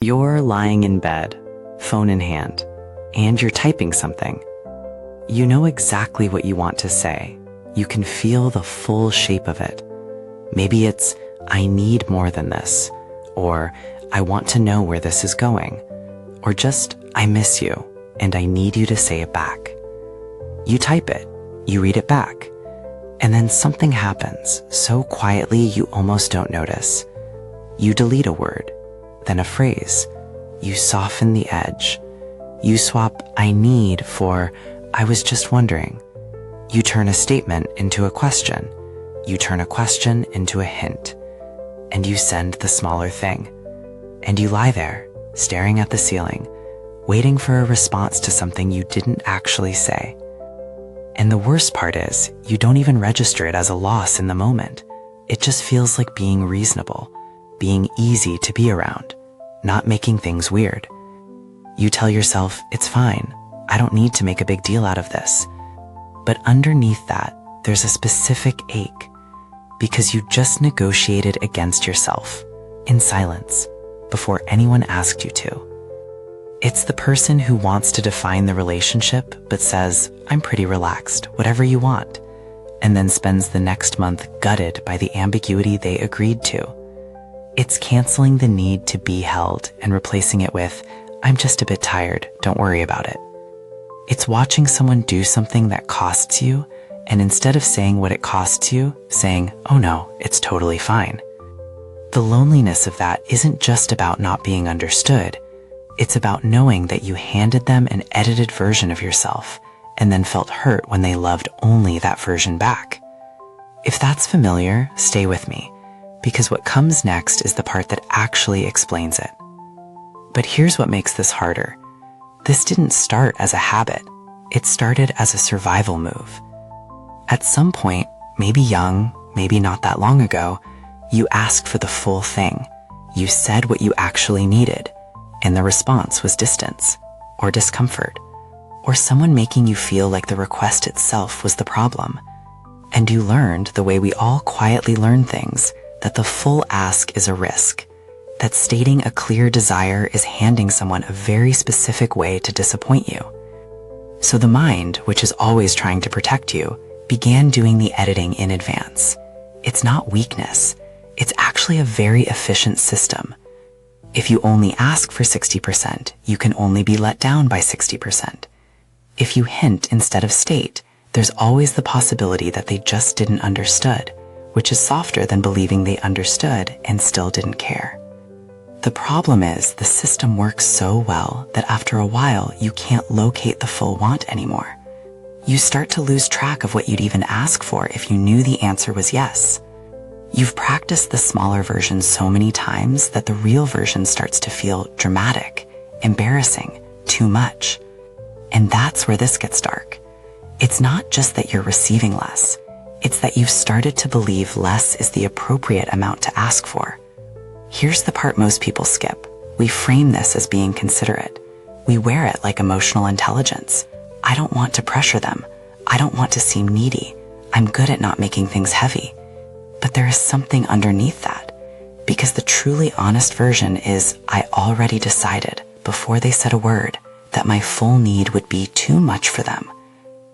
You're lying in bed, phone in hand, and you're typing something. You know exactly what you want to say. You can feel the full shape of it. Maybe it's, I need more than this, or I want to know where this is going, or just, I miss you, and I need you to say it back. You type it, you read it back, and then something happens so quietly you almost don't notice. You delete a word, then a phrase. You soften the edge. You swap I need for I was just wondering. You turn a statement into a question. You turn a question into a hint. And you send the smaller thing. And you lie there, staring at the ceiling, waiting for a response to something you didn't actually say. And the worst part is, you don't even register it as a loss in the moment. It just feels like being reasonable, being easy to be around, not making things weird. You tell yourself, it's fine, I don't need to make a big deal out of this. But underneath that, there's a specific ache, because you just negotiated against yourself, in silence, before anyone asked you to. It's the person who wants to define the relationship, but says, I'm pretty relaxed, whatever you want, and then spends the next month gutted by the ambiguity they agreed to. It's canceling the need to be held and replacing it with, I'm just a bit tired, don't worry about it. It's watching someone do something that costs you, and instead of saying what it costs you, saying, oh no, it's totally fine. The loneliness of that isn't just about not being understood. It's about knowing that you handed them an edited version of yourself and then felt hurt when they loved only that version back. If that's familiar, stay with me, because what comes next is the part that actually explains it. But here's what makes this harder. This didn't start as a habit. It started as a survival move. At some point, maybe young, maybe not that long ago, you asked for the full thing. You said what you actually needed, and the response was distance, or discomfort, or someone making you feel like the request itself was the problem. And you learned, the way we all quietly learn things, that the full ask is a risk, that stating a clear desire is handing someone a very specific way to disappoint you. So the mind, which is always trying to protect you, began doing the editing in advance. It's not weakness. It's actually a very efficient system. If you only ask for 60%, you can only be let down by 60%. If you hint instead of state, there's always the possibility that they just didn't understood, which is softer than believing they understood and still didn't care. The problem is the system works so well that after a while you can't locate the full want anymore. You start to lose track of what you'd even ask for if you knew the answer was yes. You've practiced the smaller version so many times that the real version starts to feel dramatic, embarrassing, too much. And that's where this gets dark. It's not just that you're receiving less. It's that you've started to believe less is the appropriate amount to ask for. Here's the part most people skip. We frame this as being considerate. We wear it like emotional intelligence. I don't want to pressure them. I don't want to seem needy. I'm good at not making things heavy. But there is something underneath that, because the truly honest version is, I already decided before they said a word that my full need would be too much for them,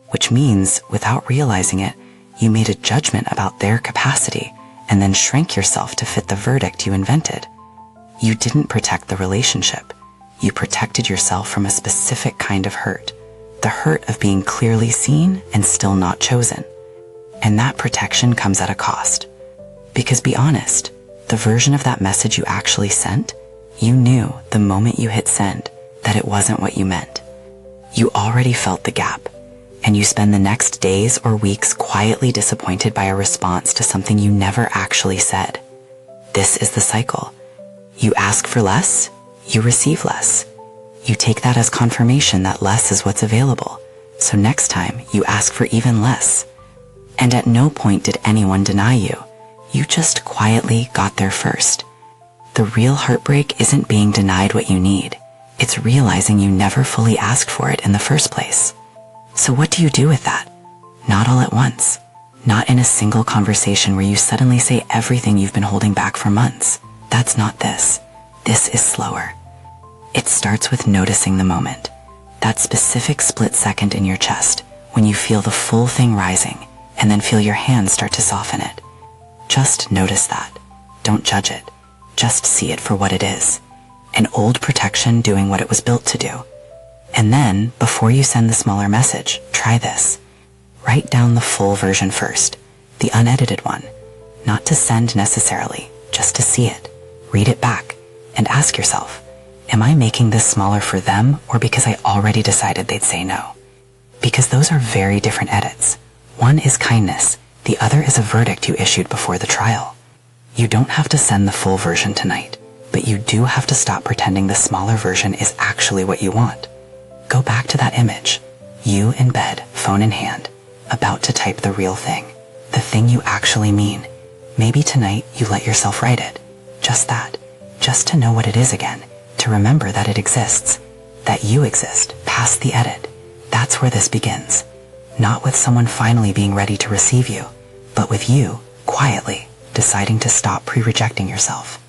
which means, without realizing it, you made a judgment about their capacity and then shrank yourself to fit the verdict you invented. You didn't protect the relationship. You protected yourself from a specific kind of hurt, the hurt of being clearly seen and still not chosen. And that protection comes at a cost. Because be honest, the version of that message you actually sent, you knew the moment you hit send that it wasn't what you meant. You already felt the gap, and you spend the next days or weeks quietly disappointed by a response to something you never actually said. This is the cycle. You ask for less, you receive less. You take that as confirmation that less is what's available, so next time you ask for even less. And at no point did anyone deny you. You just quietly got there first. The real heartbreak isn't being denied what you need. It's realizing you never fully asked for it in the first place. So what do you do with that? Not all at once. Not in a single conversation where you suddenly say everything you've been holding back for months. That's not this. This is slower. It starts with noticing the moment, that specific split second in your chest when you feel the full thing rising and then feel your hands start to soften it. Just notice that. Don't judge it. Just see it for what it is. An old protection doing what it was built to do. And then, before you send the smaller message, try this. Write down the full version first, the unedited one. Not to send necessarily, just to see it. Read it back, and ask yourself, am I making this smaller for them or because I already decided they'd say no? Because those are very different edits. One is kindness, the other is a verdict you issued before the trial. You don't have to send the full version tonight, but you do have to stop pretending the smaller version is actually what you want. Go back to that image, you in bed, phone in hand, about to type the real thing, the thing you actually mean. Maybe tonight you let yourself write it, just that, just to know what it is again, to remember that it exists, that you exist past the edit. That's where this begins. Not with someone finally being ready to receive you, but with you, quietly, deciding to stop pre-rejecting yourself.